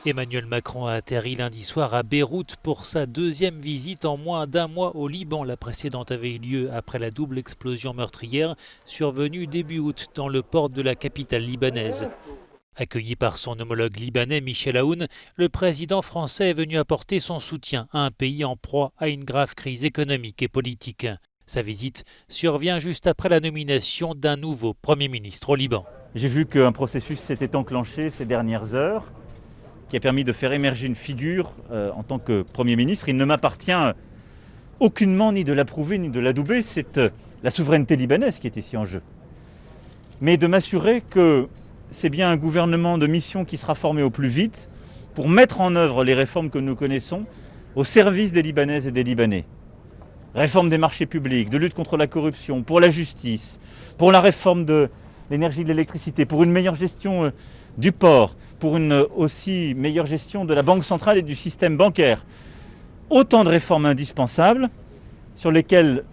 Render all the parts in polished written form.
Emmanuel Macron a atterri lundi soir à Beyrouth pour sa deuxième visite en moins d'un mois au Liban. La précédente avait eu lieu après la double explosion meurtrière survenue début août dans le port de la capitale libanaise. Accueilli par son homologue libanais Michel Aoun, le président français est venu apporter son soutien à un pays en proie à une grave crise économique et politique. Sa visite survient juste après la nomination d'un nouveau Premier ministre au Liban. J'ai vu qu'un processus s'était enclenché ces dernières heures, qui a permis de faire émerger une figure en tant que Premier ministre. Il ne m'appartient aucunement ni de l'approuver ni de l'adouber, c'est la souveraineté libanaise qui est ici en jeu. Mais de m'assurer que c'est bien un gouvernement de mission qui sera formé au plus vite pour mettre en œuvre les réformes que nous connaissons au service des Libanaises et des Libanais. Réforme des marchés publics, de lutte contre la corruption, pour la justice, pour la réforme de l'énergie et de l'électricité, pour une meilleure gestion du port, pour une aussi meilleure gestion de la Banque centrale et du système bancaire. Autant de réformes indispensables sur lesquelles,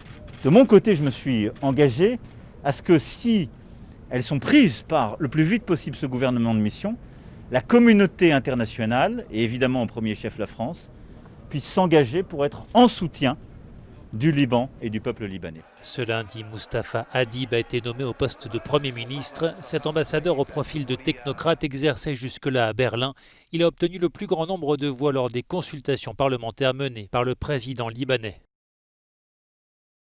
de mon côté, je me suis engagé à ce que si elles sont prises par le plus vite possible ce gouvernement de mission, la communauté internationale, et évidemment en premier chef la France, puisse s'engager pour être en soutien du Liban et du peuple libanais. Ce lundi, Mustapha Hadib a été nommé au poste de Premier ministre. Cet ambassadeur au profil de technocrate exerçait jusque-là à Berlin. Il a obtenu le plus grand nombre de voix lors des consultations parlementaires menées par le président libanais.